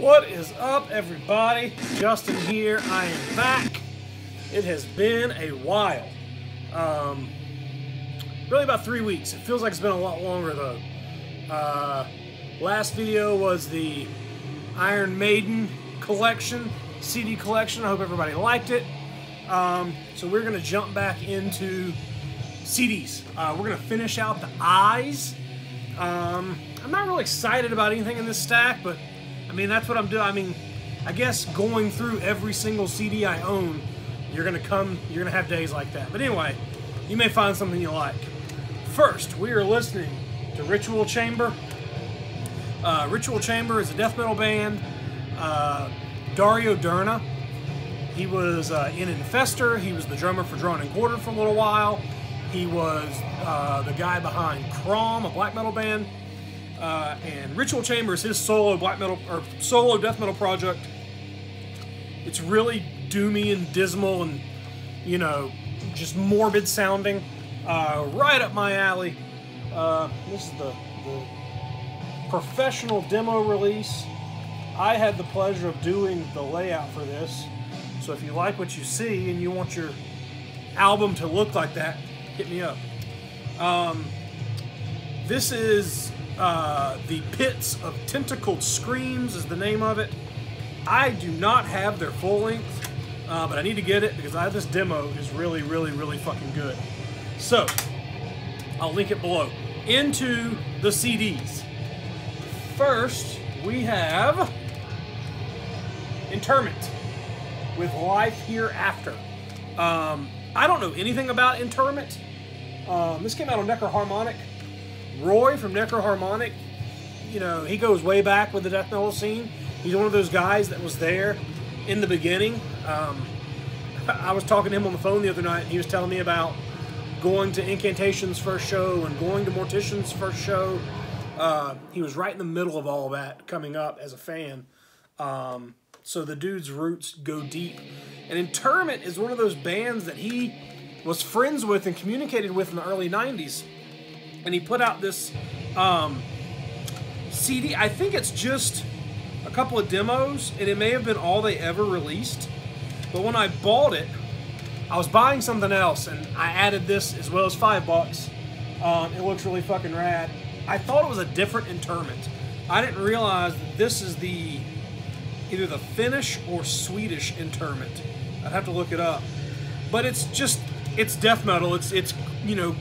What is up, everybody? Justin here. I am back. It has been a while. Really about 3 weeks. It feels like it's been a lot longer though. Last video was the Iron Maiden collection, CD collection. I hope everybody liked it. So we're going to jump back into CDs. We're going to finish out the Eyes. I'm not really excited about anything in this stack, but I mean, that's what I'm doing. I mean, I guess going through every single CD I own, you're gonna have days like that. But anyway, you may find something you like. First, we are listening to Ritual Chamber. Ritual Chamber is a death metal band. Dario Derna, he was in Infestor. He was the drummer for Drawn and Quartered for a little while. He was the guy behind Crom, a black metal band. And Ritual Chamber is his solo solo death metal project. It's really doomy and dismal and, you know, just morbid sounding. Right up my alley. This is the professional demo release. I had the pleasure of doing the layout for this. So if you like what you see and you want your album to look like that, hit me up. This is The Pits of Tentacled Screams is the name of it. I do not have their full length, but I need to get it because this demo is really, really, really fucking good. So, I'll link it below. Into the CDs. First, we have Interment with Life Hereafter. I don't know anything about Interment. This came out on Necroharmonic. Roy from Necroharmonic, you know, he goes way back with the death metal scene. He's one of those guys that was there in the beginning. I was talking to him on the phone the other night, and he was telling me about going to Incantation's first show and going to Mortician's first show. He was right in the middle of all that coming up as a fan. So the dude's roots go deep. And Interment is one of those bands that he was friends with and communicated with in the early 90s. And he put out this CD. I think it's just a couple of demos, and it may have been all they ever released. But when I bought it, I was buying something else, and I added this as well as $5. It looks really fucking rad. I thought it was a different Interment. I didn't realize that this is either the Finnish or Swedish Interment. I'd have to look it up. But it's death metal. It's you know,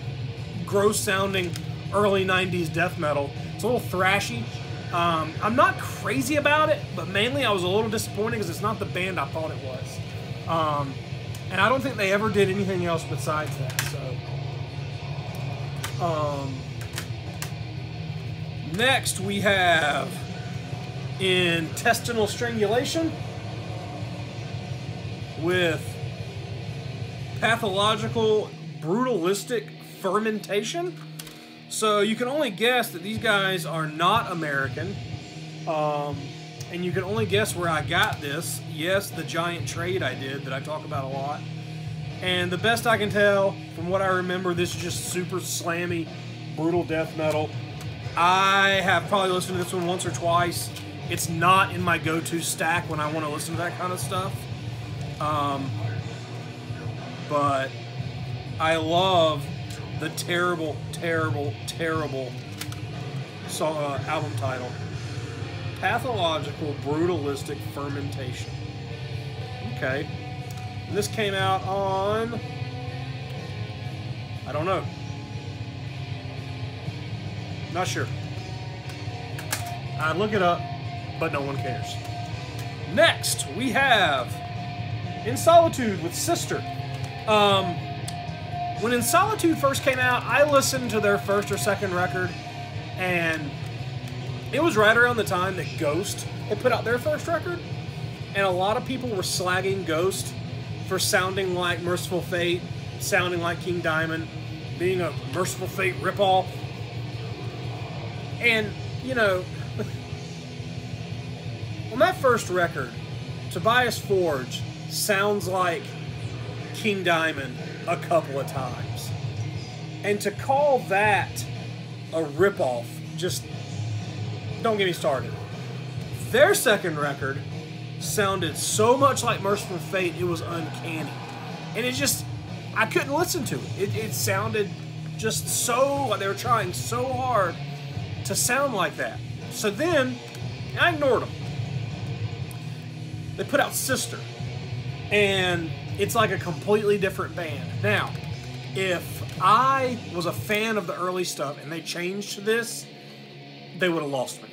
gross sounding early 90s death metal. It's a little thrashy. I'm not crazy about it, but mainly I was a little disappointed because it's not the band I thought it was. And I don't think they ever did anything else besides that. So, next we have Intestinal Strangulation with Pathological Brutalistic Fermentation. So you can only guess that these guys are not American. And you can only guess where I got this. Yes, the giant trade I did that I talk about a lot. And the best I can tell, from what I remember, this is just super slammy, brutal death metal. I have probably listened to this one once or twice. It's not in my go-to stack when I want to listen to that kind of stuff. But I love the terrible, terrible, terrible album title. Pathological Brutalistic Fermentation. Okay. And this came out on... I don't know. Not sure. I'd look it up, but no one cares. Next, we have In Solitude with Sister. When In Solitude first came out, I listened to their first or second record, and it was right around the time that Ghost had put out their first record, and a lot of people were slagging Ghost for sounding like Merciful Fate, sounding like King Diamond, being a Merciful Fate ripoff. And, you know, on that first record, Tobias Forge sounds like King Diamond a couple of times. And to call that a ripoff, just don't get me started. Their second record sounded so much like Merciful Fate, it was uncanny. And it just, I couldn't listen to it. It sounded just so, like they were trying so hard to sound like that. So then, I ignored them. They put out Sister, and it's like a completely different band. Now, if I was a fan of the early stuff and they changed to this, they would have lost me.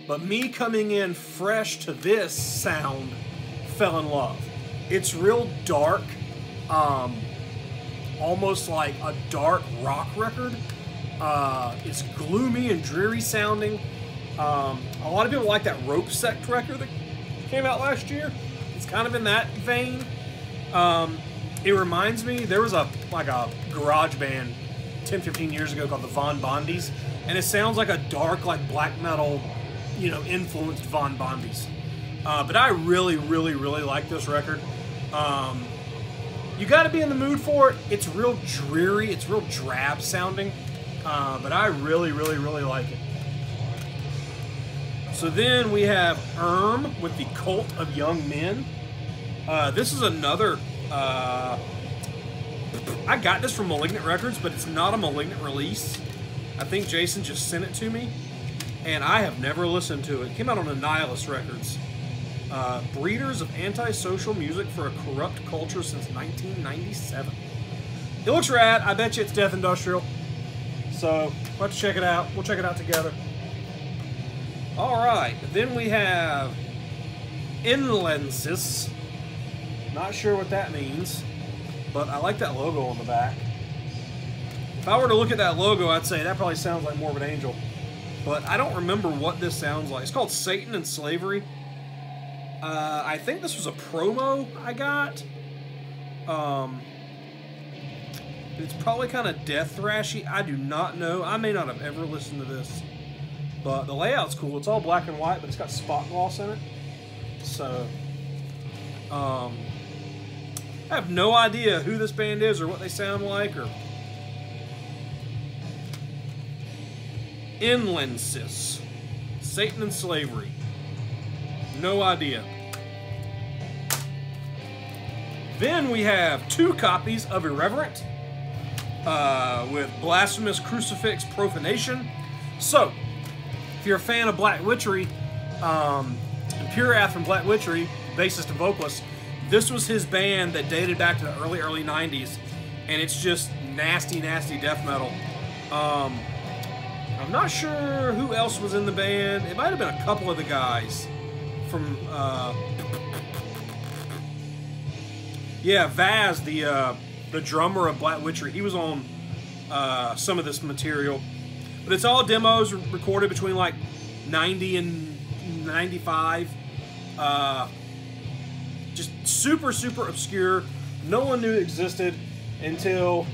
But me coming in fresh to this sound, fell in love. It's real dark, almost like a dark rock record. It's gloomy and dreary sounding. A lot of people like that Rope Sect record that came out last year. It's kind of in that vein. It reminds me, there was a garage band 10, 15 years ago called the Von Bondies, and it sounds like a dark, like black metal, you know, influenced Von Bondies. But I really, really, really like this record. You got to be in the mood for it. It's real dreary. It's real drab sounding. But I really, really, really like it. So then we have Herm with the Cult of Young Men. This is another... I got this from Malignant Records, but it's not a Malignant release. I think Jason just sent it to me, and I have never listened to it. It came out on Annihilus Records. Breeders of antisocial music for a corrupt culture since 1997. It looks rad. I bet you it's death industrial. So, we'll have to check it out. We'll check it out together. Alright, then we have INLANSIS. Not sure what that means, but I like that logo on the back. If I were to look at that logo, I'd say that probably sounds like Morbid Angel. But I don't remember what this sounds like. It's called Satan and Slavery. I think this was a promo I got. It's probably kind of death thrashy. I do not know. I may not have ever listened to this. But the layout's cool. It's all black and white, but it's got spot gloss in it. So, I have no idea who this band is or what they sound like. Or INLANSIS. Satan and Slavery. No idea. Then we have 2 copies of Irreverent with Blasphemous Crucifix Profanation. So, if you're a fan of Black Witchery, Pure Wrath from Black Witchery, bassist and vocalist, this was his band that dated back to the early 90s, and it's just nasty, nasty death metal. I'm not sure who else was in the band. It might have been a couple of the guys from, yeah, Vaz, the drummer of Black Witchery. He was on some of this material. But it's all demos recorded between like 90 and 95. Just super, super obscure. No one knew it existed until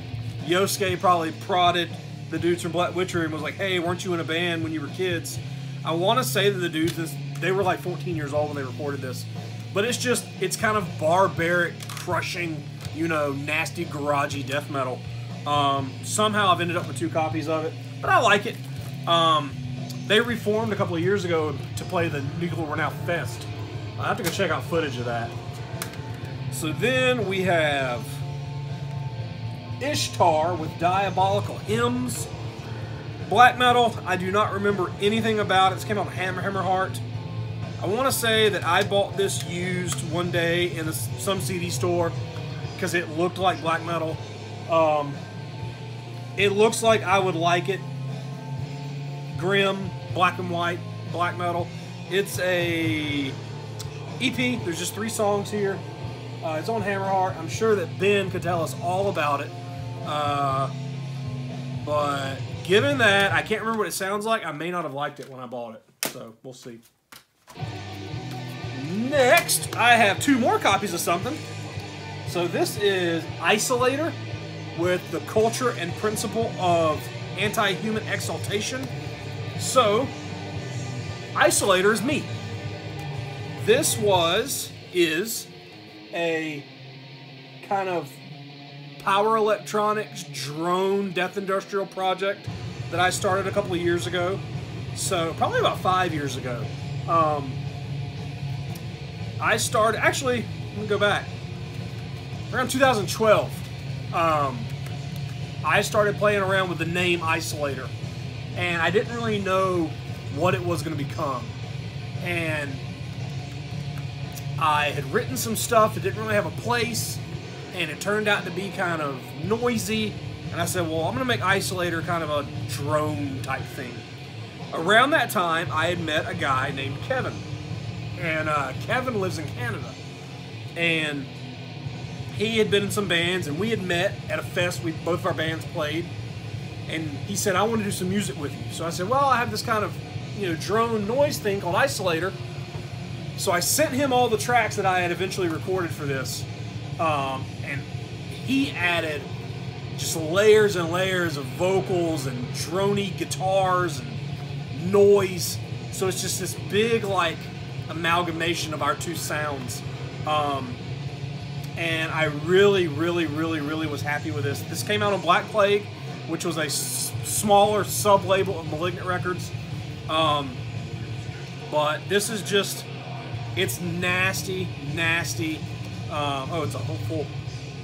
Yosuke probably prodded the dudes from Black Witchery and was like, hey, weren't you in a band when you were kids? I want to say that the dudes, they were like 14 years old when they recorded this. But it's kind of barbaric, crushing, you know, nasty, garagey death metal. Somehow I've ended up with 2 copies of it. But I like it. They reformed a couple of years ago to play the Nuclear Renown Fest. I have to go check out footage of that. So then we have Ishtar with Diabolical Hymns. Black metal, I do not remember anything about it. It came out on Hammer Heart. I want to say that I bought this used one day in some CD store because it looked like black metal. It looks like I would like it. Grim, black and white, black metal. It's a EP. There's just 3 songs here. It's on Hammerheart. I'm sure that Ben could tell us all about it. But given that, I can't remember what it sounds like. I may not have liked it when I bought it. So, we'll see. Next, I have 2 more copies of something. So this is Isolator with the culture and principle of anti-human exaltation. So, Isolator is me. This is a kind of power electronics drone death industrial project that I started a couple of years ago. So, probably about 5 years ago. I started, actually, let me go back. Around 2012, I started playing around with the name Isolator. And I didn't really know what it was going to become. And I had written some stuff that didn't really have a place. And it turned out to be kind of noisy. And I said, well, I'm going to make Isolator kind of a drone type thing. Around that time, I had met a guy named Kevin. And Kevin lives in Canada. And he had been in some bands, and we had met at a fest. Both of our bands played. And he said, I want to do some music with you. So I said, well, I have this kind of, drone noise thing called Isolator. So I sent him all the tracks that I had eventually recorded for this. And he added just layers and layers of vocals and droney guitars and noise. So it's just this big, like, amalgamation of our two sounds. And I really, really, really, really was happy with this. This came out on Black Plague, which was a smaller sub-label of Malignant Records. But this is just, it's nasty, nasty. Oh, it's a whole full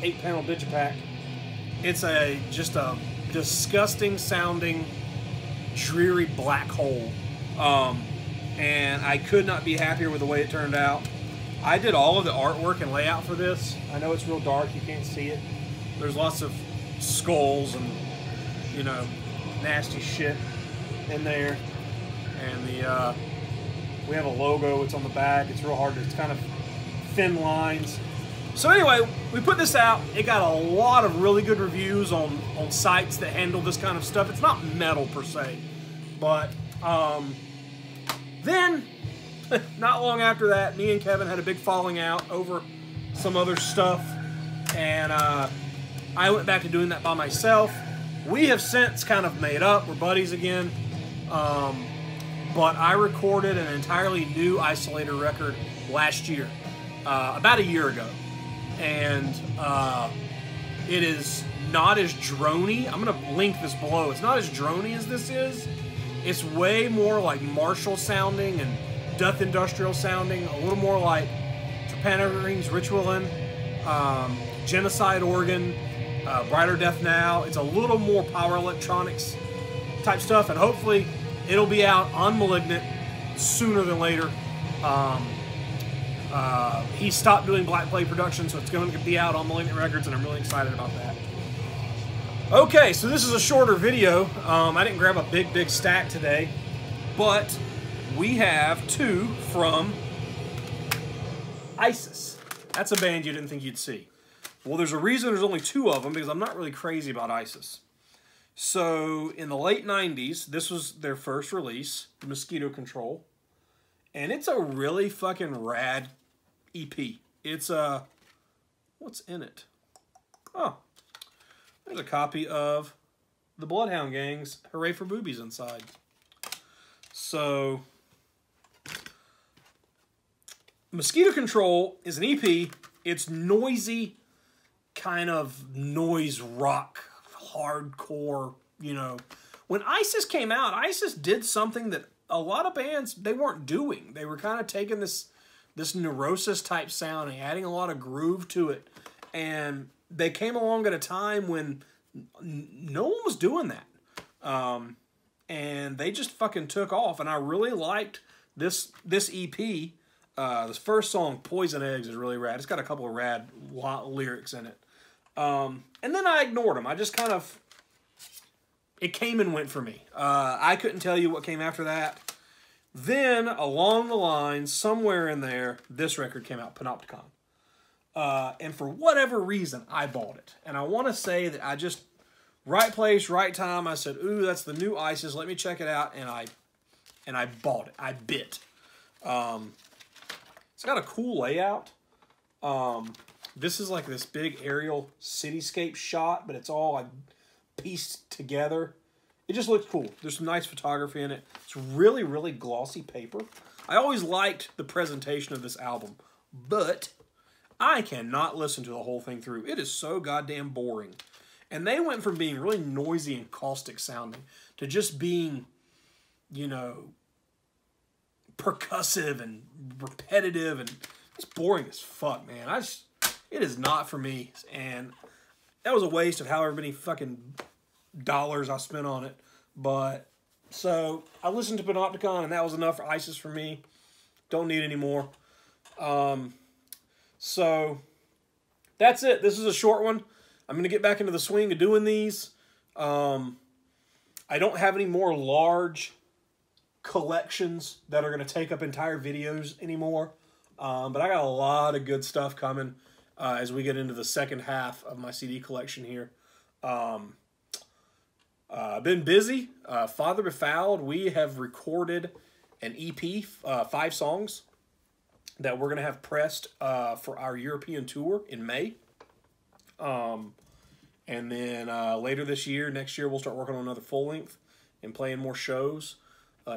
8-panel digipack. It's just a disgusting sounding, dreary black hole. And I could not be happier with the way it turned out. I did all of the artwork and layout for this. I know it's real dark, you can't see it. There's lots of skulls and, nasty shit in there. And we have a logo, it's on the back. It's real hard, it's kind of thin lines. So anyway, we put this out. It got a lot of really good reviews on sites that handle this kind of stuff. It's not metal per se, but then, not long after that, me and Kevin had a big falling out over some other stuff, and I went back to doing that by myself. We have since kind of made up. We're buddies again, but I recorded an entirely new Isolator record last year, about a year ago, and it is not as droney. I'm going to link this below. It's not as droney as this is. It's way more like martial sounding and death industrial sounding, a little more like Trepanning Ritualin, Genocide Organ, Brighter Death Now. It's a little more power electronics type stuff, and hopefully it'll be out on Malignant sooner than later. He stopped doing Black Plague production, so it's going to be out on Malignant Records, and I'm really excited about that. Okay, so this is a shorter video. I didn't grab a big stack today, but we have two from ISIS. That's a band you didn't think you'd see. Well, there's a reason there's only two of them, because I'm not really crazy about ISIS. So, in the late 90s, this was their first release, Mosquito Control. And it's a really fucking rad EP. It's what's in it? Oh, there's a copy of the Bloodhound Gang's Hooray for Boobies inside. So, Mosquito Control is an EP. It's noisy, kind of noise rock, hardcore, When ISIS came out, ISIS did something that a lot of bands, they weren't doing. They were kind of taking this Neurosis type sound and adding a lot of groove to it. And they came along at a time when no one was doing that. And they just fucking took off. And I really liked this EP. This first song, Poison Eggs, is really rad. It's got a couple of rad lyrics in it. And then I ignored them. I just kind of, it came and went for me. I couldn't tell you what came after that. Then, along the line, somewhere in there, this record came out, Panopticon. And for whatever reason, I bought it. And I want to say that I just, right place, right time, I said, ooh, that's the new ISIS, let me check it out, and I bought it. I bit. It's got a cool layout. This is like this big aerial cityscape shot, but it's all like pieced together. It just looks cool. There's some nice photography in it. It's really, really glossy paper. I always liked the presentation of this album, but I cannot listen to the whole thing through. It is so goddamn boring. And they went from being really noisy and caustic sounding to just being, percussive and repetitive, and it's boring as fuck, man. It is not for me, and that was a waste of however many fucking dollars I spent on it. But so I listened to Panopticon, and that was enough for ISIS for me. Don't need any more. So that's it. This is a short one. I'm going to get back into the swing of doing these. I don't have any more large collections that are going to take up entire videos anymore. But I got a lot of good stuff coming as we get into the second half of my CD collection here. I've been busy. Father Befouled, we have recorded an EP, 5 songs, that we're going to have pressed for our European tour in May. And then later this year, next year, we'll start working on another full-length and playing more shows.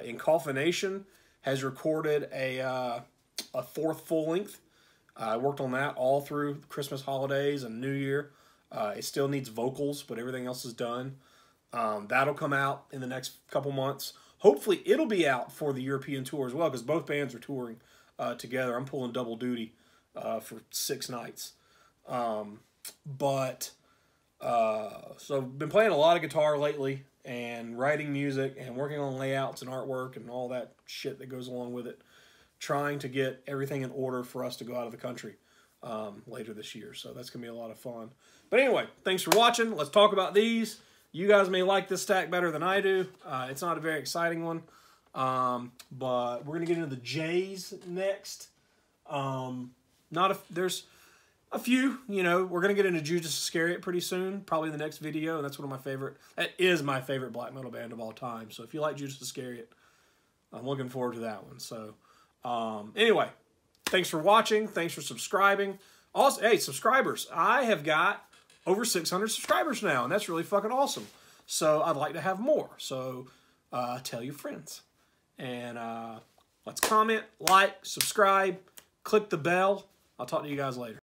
Incoffination has recorded a 4th full-length. I worked on that all through Christmas holidays and New Year. It still needs vocals, but everything else is done. That'll come out in the next couple months. Hopefully, it'll be out for the European tour as well, because both bands are touring together. I'm pulling double duty for 6 nights. So I've been playing a lot of guitar lately and writing music and working on layouts and artwork and all that shit that goes along with it, trying to get everything in order for us to go out of the country later this year. So that's going to be a lot of fun. But anyway, thanks for watching. Let's talk about these. You guys may like this stack better than I do. It's not a very exciting one. But we're going to get into the J's next. There's a few, you know, we're going to get into Judas Iscariot pretty soon, probably in the next video, and that's one of my favorite, that is my favorite black metal band of all time. So if you like Judas Iscariot, I'm looking forward to that one. So, anyway, thanks for watching. Thanks for subscribing. Also, hey, subscribers, I have got over 600 subscribers now, and that's really fucking awesome. So I'd like to have more. So tell your friends. And let's comment, like, subscribe, click the bell. I'll talk to you guys later.